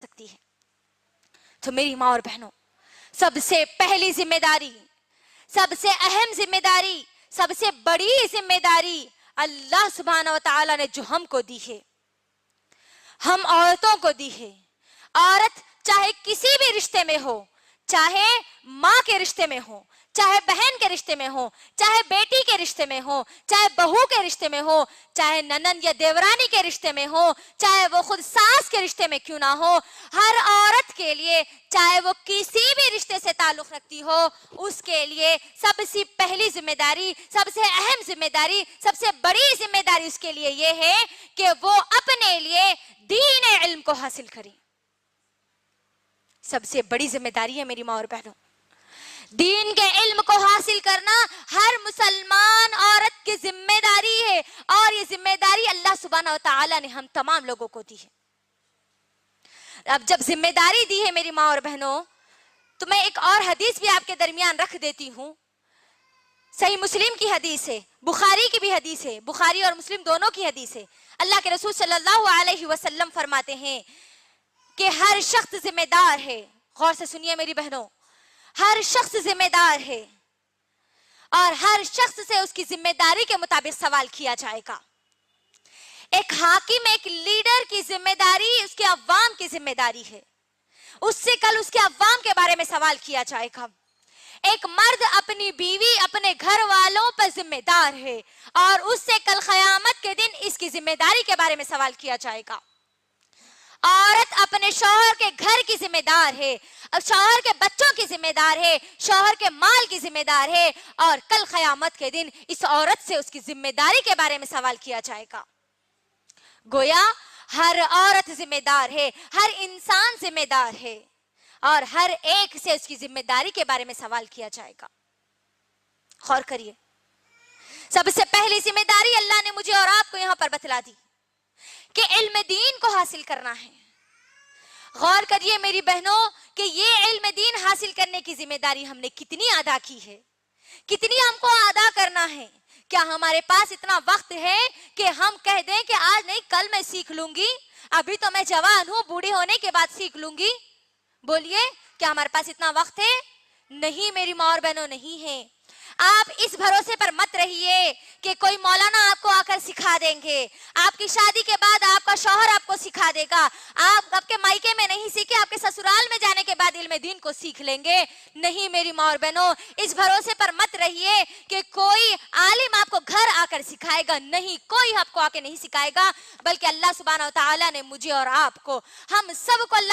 सकती है। तो मेरी माँ और बहनों, सबसे पहली जिम्मेदारी, सबसे अहम जिम्मेदारी, सबसे बड़ी जिम्मेदारी अल्लाह सुब्हानहू व तआला ने जो हमको दी है, हम औरतों को दी है। औरत चाहे किसी भी रिश्ते में हो, चाहे माँ के रिश्ते में हो, चाहे बहन के रिश्ते में हो, चाहे बेटी के रिश्ते में हो, चाहे बहू के रिश्ते में हो, चाहे ननंद या देवरानी के रिश्ते में हो, चाहे वो खुद सास के रिश्ते में क्यों ना हो, हर औरत के लिए, चाहे वो किसी भी रिश्ते से ताल्लुक रखती हो, उसके लिए सबसे पहली जिम्मेदारी, सबसे अहम जिम्मेदारी, सबसे बड़ी जिम्मेदारी उसके लिए ये है कि वो अपने लिए दीन इल्म को हासिल करे। सबसे बड़ी जिम्मेदारी है मेरी माँ और बहनों, दीन के इल्म को हासिल करना हर मुसलमान औरत की जिम्मेदारी है। और ये जिम्मेदारी अल्लाह सुब्हानहू व तआला ने हम तमाम लोगों को दी है। अब जब जिम्मेदारी दी है मेरी माँ और बहनों, तो मैं एक और हदीस भी आपके दरमियान रख देती हूँ। सही मुस्लिम की हदीस है, बुखारी की भी हदीस है, बुखारी और मुस्लिम दोनों की हदीस है। अल्लाह के रसूल सल्लल्लाहु अलैहि वसल्लम फरमाते हैं कि हर शख्स जिम्मेदार है। गौर से सुनिए मेरी बहनों, हर शख्स जिम्मेदार है और हर शख्स से उसकी जिम्मेदारी के मुताबिक सवाल किया जाएगा। एक हाकिम, एक लीडर की जिम्मेदारी उसके अवाम की जिम्मेदारी है, उससे कल उसके अवाम के बारे में सवाल किया जाएगा। एक मर्द अपनी बीवी, अपने घर वालों पर जिम्मेदार है और उससे कल क़यामत के दिन इसकी जिम्मेदारी के बारे में सवाल किया जाएगा। औरत अपने शौहर के घर की जिम्मेदार है, शौहर के बच्चों की जिम्मेदार है, शौहर के माल की जिम्मेदार है और कल क़यामत के दिन इस औरत से उसकी जिम्मेदारी के बारे में सवाल किया जाएगा। गोया हर औरत जिम्मेदार है, हर इंसान जिम्मेदार है और हर एक से उसकी जिम्मेदारी के बारे में सवाल किया जाएगा। गौर करिए, सबसे पहली जिम्मेदारी अल्लाह ने मुझे और आपको यहां पर बतला दी कि इल्म दीन को हासिल करना है। गौर करिए मेरी बहनों कि ये इल्म दीन हासिल करने की जिम्मेदारी हमने कितनी अदा की है, कितनी हमको अदा करना है। क्या हमारे पास इतना वक्त है कि हम कह दें कि आज नहीं कल मैं सीख लूंगी, अभी तो मैं जवान हूं, बूढ़ी होने के बाद सीख लूंगी? बोलिए, क्या हमारे पास इतना वक्त है? नहीं मेरी माँ और बहनों, नहीं है। आप इस भरोसे पर मत रहिए कि कोई मौलाना आपको आकर सिखा देंगे, आपकी शादी के बाद आपका शौहर आपको सिखा देगा। आप आपके मायके में नहीं सीखे, आपके ससुराल में जाने के बाद इल्म दीन को सीख लेंगे। नहीं मेरी माँ और बहनों, इस भरोसे पर मत रहिए कि कोई आलिम आपको घर आकर सिखाएगा। नहीं, कोई आपको आके नहीं सिखाएगा, बल्कि अल्लाह सुब्हानहू व तआला ने मुझे और आपको, हम सबको अल्लाह